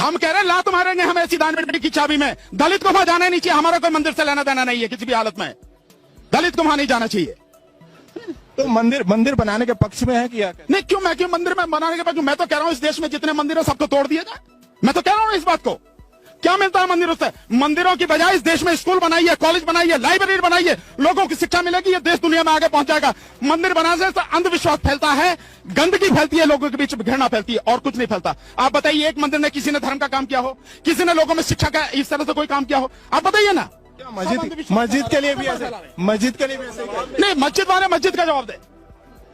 हम कह रहे हैं लात मारेंगे हम ऐसी दान पेटी की चाबी में। दलित को वहां जाना नहीं चाहिए, हमारा कोई मंदिर से लेना देना नहीं है किसी भी हालत में। दलित को वहां नहीं जाना चाहिए। तो मंदिर बनाने के पक्ष में है कि क्या? नहीं, क्यों मंदिर में बनाने के पक्ष? मैं तो कह रहा हूं इस देश में जितने मंदिर है सबको तोड़ दिया जाए। मैं तो कह रहा हूं इस बात को। क्या मिलता है मंदिरों से? मंदिरों की बजाय इस देश में स्कूल बनाइए, कॉलेज बनाइए, लाइब्रेरी बनाइए, लोगों की शिक्षा मिलेगी, ये देश दुनिया में आगे पहुंच जाएगा। मंदिर बनाने से अंधविश्वास फैलता है, गंदगी फैलती है, लोगों के बीच घृणा फैलती है, और कुछ नहीं फैलता। आप बताइए एक मंदिर में किसी ने धर्म का काम किया हो, किसी ने लोगों में शिक्षा का इस तरह से कोई काम किया हो? आप बताइए ना। मस्जिद के लिए भी ऐसे नहीं, मस्जिद वाले मस्जिद का जवाब दे।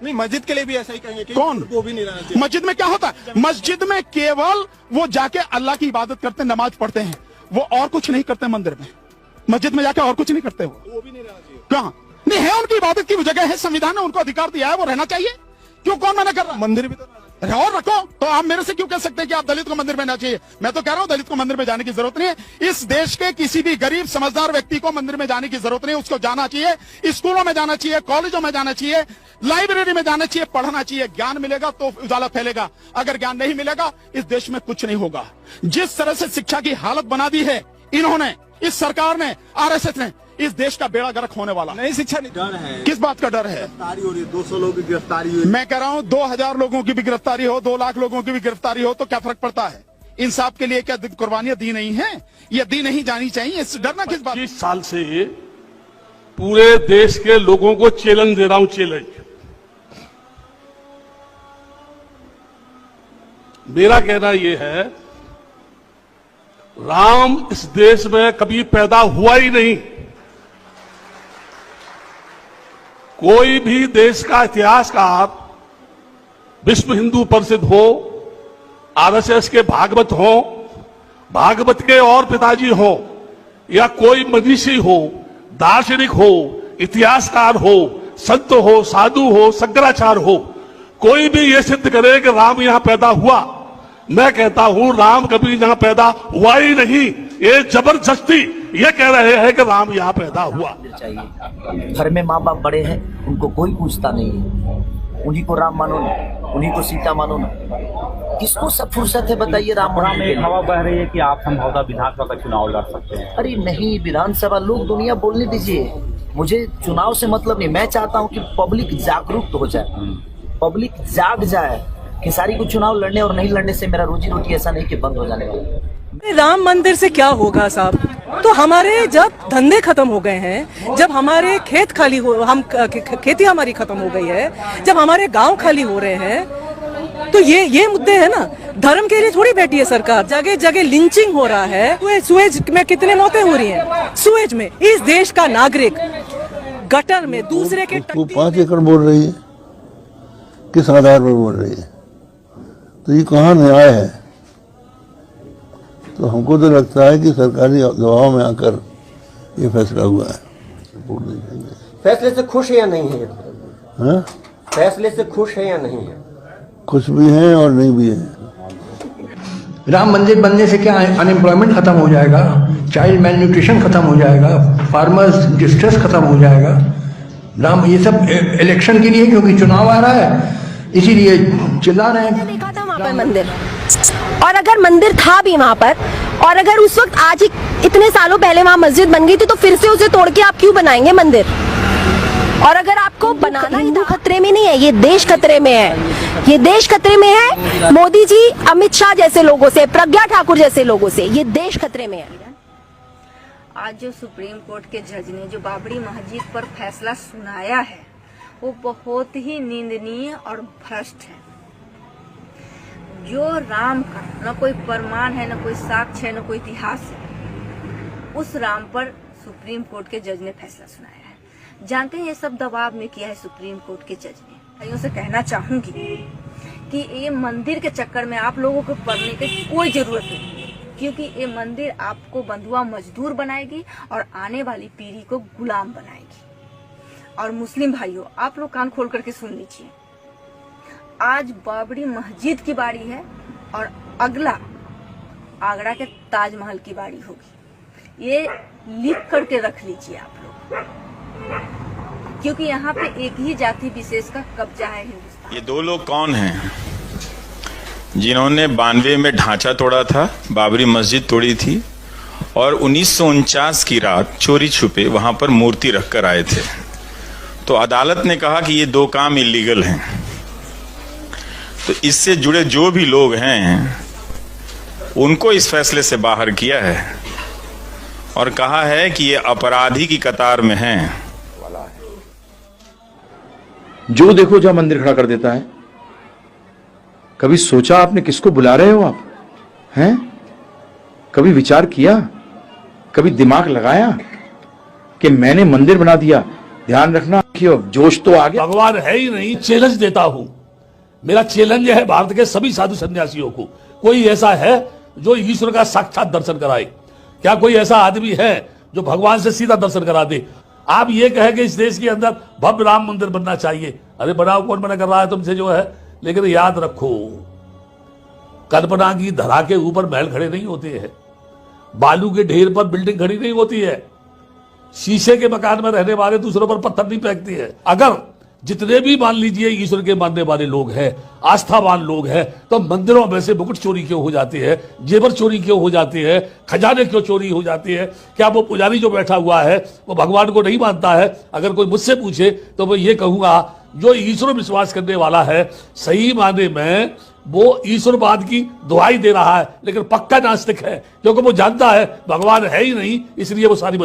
नहीं, मस्जिद के लिए भी ऐसा ही कहेंगे कि कौन? वो भी नहीं रहना चाहिए। मस्जिद में क्या होता है? मस्जिद में केवल वो जाके अल्लाह की इबादत करते, नमाज पढ़ते हैं, वो और कुछ नहीं करते। मंदिर में, मस्जिद में जाके और कुछ नहीं करते। वो भी नहीं रहना चाहिए। कहाँ नहीं है? उनकी इबादत की जगह है, संविधान ने उनको अधिकार दिया है, वो रहना चाहिए। क्यों, कौन मना कर रहा? मंदिर भी तो और रखो। तो आप मेरे से क्यों कह सकते हैं कि आप दलित को मंदिर में जाना चाहिए? मैं तो कह रहा हूं दलित को मंदिर में जाने की जरूरत नहीं है। इस देश के किसी भी गरीब समझदार व्यक्ति को मंदिर में जाने की जरूरत नहीं है। उसको जाना चाहिए, स्कूलों में जाना चाहिए, कॉलेजों में जाना चाहिए, लाइब्रेरी में जाना चाहिए, पढ़ना चाहिए। ज्ञान मिलेगा तो उजाला फैलेगा, अगर ज्ञान नहीं मिलेगा इस देश में कुछ नहीं होगा। जिस तरह से शिक्षा की हालत बना दी है इन्होंने, इस सरकार ने, आरएसएस ने, इस देश का बेड़ा गर्क होने वाला। नई शिक्षा नहीं। डर है। किस बात का डर है? गिरफ्तारी हो रही है, 200 लोगों की गिरफ्तारी हुई। मैं कह रहा हूं 2000 लोगों की भी गिरफ्तारी हो, 2 लाख लोगों की भी गिरफ्तारी हो तो क्या फर्क पड़ता है? इंसाफ के लिए क्या कुर्बानियां दी नहीं है? ये दी नहीं जानी चाहिए। इस डरना किस बात? 25 साल से पूरे देश के लोगों को चैलेंज दे रहा हूं। चैलेंज मेरा कहना यह है, राम इस देश में कभी पैदा हुआ ही नहीं। कोई भी देश का इतिहासकार, विश्व हिंदू परिषद हो, आरएसएस के भागवत हो, भागवत के और पिताजी हो, या कोई मनीषी हो, दार्शनिक हो, इतिहासकार हो, संत हो, साधु हो, शंकराचार्य हो, कोई भी ये सिद्ध करे कि राम यहां पैदा हुआ, मैं कहता हूं राम कभी यहां पैदा हुआ ही नहीं। ये जबरदस्ती ये कह रहे हैं कि राम यहां पैदा हुआ। चाहिए घर में माँ बाप बड़े हैं, उनको कोई पूछता नहीं है। उन्हीं को राम मानो ना, उन्हीं को सीता मानो ना। किसको सब फुर्सत है बताइए? राम में एक हवा बह रही है कि आप संभवतः विधानसभा का चुनाव लड़ सकते हैं। अरे नहीं, विधानसभा लोग दुनिया बोलने दीजिए, मुझे चुनाव से मतलब नहीं। मैं चाहता हूँ कि पब्लिक जागरूक हो जाए, पब्लिक जाग जाए। खेसारी को चुनाव लड़ने और नहीं लड़ने से मेरा रोजी रोटी ऐसा नहीं कि बंद हो जाने वाला। राम मंदिर से क्या होगा साहब? तो हमारे जब धंधे खत्म हो गए हैं, जब हमारे खेत खाली हो, हम खेती हमारी खत्म हो गई है, जब हमारे गांव खाली हो रहे हैं, तो ये मुद्दे है ना। धर्म के लिए थोड़ी बैठी है सरकार। जगह जगह लिंचिंग हो रहा है। सुएज में कितने मौतें हो रही हैं? सुएज में इस देश का नागरिक गटर में दूसरे के 5 एकड़ बोल रही है, किस आधार पर बोल रही है? तो ये कहाँ न्याय है? तो हमको तो लगता है कि सरकारी दबाव में आकर ये फैसला हुआ है। फैसले से खुश है या नहीं है? हाँ? फैसले से खुश है या नहीं है? खुश भी हैं और नहीं भी हैं। राम मंदिर बनने से क्या अनएम्प्लॉयमेंट खत्म हो जाएगा, चाइल्ड मेल न्यूट्रिशन खत्म हो जाएगा, फार्मर्स डिस्ट्रेस खत्म हो जाएगा। राम ये सब इलेक्शन के लिए, क्योंकि चुनाव आ रहा है इसीलिए चिल्ला रहे हैं। देखा था वहाँ पर मंदिर, और अगर मंदिर था भी वहाँ पर, और अगर उस वक्त आज ही इतने सालों पहले वहाँ मस्जिद बन गई थी, तो फिर से उसे तोड़ के आप क्यों बनाएंगे मंदिर? और अगर आपको बनाना, हिंदू खतरे में नहीं है, ये देश खतरे में है। ये देश खतरे में है मोदी जी, अमित शाह जैसे लोगों से, प्रज्ञा ठाकुर जैसे लोगों से। ये देश खतरे में है। आज जो सुप्रीम कोर्ट के जज ने जो बाबरी मस्जिद पर फैसला सुनाया है, वो बहुत ही निंदनीय और भ्रष्ट है। जो राम का न कोई प्रमाण है, न कोई साक्ष्य है, न कोई इतिहास है, उस राम पर सुप्रीम कोर्ट के जज ने फैसला सुनाया है। जानते हैं ये सब दबाव में किया है सुप्रीम कोर्ट के जज ने। भाइयों से कहना चाहूंगी कि ये मंदिर के चक्कर में आप लोगों को पढ़ने की कोई जरूरत नहीं, क्योंकि ये मंदिर आपको बंधुआ मजदूर बनाएगी और आने वाली पीढ़ी को गुलाम बनाएगी। और मुस्लिम भाइयों, आप लोग कान खोल करके सुन लीजिए, आज बाबरी मस्जिद की बारी है और अगला आगरा के ताजमहल की बारी होगी। ये लिख करके रख लीजिए आप लोग, क्योंकि यहाँ पे एक ही जाति विशेष का कब्जा है हिंदुस्तान। ये 2 लोग कौन हैं जिन्होंने 92 में ढांचा तोड़ा था, बाबरी मस्जिद तोड़ी थी और 1949 की रात चोरी छुपे वहां पर मूर्ति रखकर आए थे। तो अदालत ने कहा कि ये दो काम इलीगल हैं। तो इससे जुड़े जो भी लोग हैं उनको इस फैसले से बाहर किया है और कहा है कि ये अपराधी की कतार में हैं। जो देखो जहां मंदिर खड़ा कर देता है। कभी सोचा आपने किसको बुला रहे हो आप? हैं? कभी विचार किया? कभी दिमाग लगाया कि मैंने मंदिर बना दिया? ध्यान रखना कि जोश तो आ गया। भगवान है ही नहीं, चैलेंज देता हूं। मेरा चैलेंज है भारत के सभी साधु सन्यासियों को, कोई ऐसा है जो ईश्वर का साक्षात दर्शन कराए? क्या कोई ऐसा आदमी है जो भगवान से सीधा दर्शन करा दे? आप ये कहें कि इस देश के अंदर भव्य राम मंदिर बनना चाहिए, अरे बनाओ, कौन मना कर रहा है तुमसे जो है। लेकिन याद रखो, कल्पना की धरा के ऊपर महल खड़े नहीं होते हैं, बालू के ढेर पर बिल्डिंग खड़ी नहीं होती है, शीशे के मकान में रहने वाले दूसरों पर पत्थर नहीं फेंकते हैं। अगर जितने भी मान लीजिए ईश्वर के मानने वाले लोग हैं, आस्थावान लोग हैं, तो मंदिरों में से मुकुट चोरी क्यों हो जाते हैं, जेवर चोरी क्यों हो जाते हैं, खजाने क्यों चोरी हो जाते हैं? क्या वो पुजारी जो बैठा हुआ है वो भगवान को नहीं मानता है? अगर कोई मुझसे पूछे तो मैं ये कहूंगा, जो ईश्वर विश्वास करने वाला है सही माने में वो ईश्वरवाद की दुहाई दे रहा है, लेकिन पक्का नास्तिक है, क्योंकि वो जानता है भगवान है ही नहीं, इसलिए वो सारी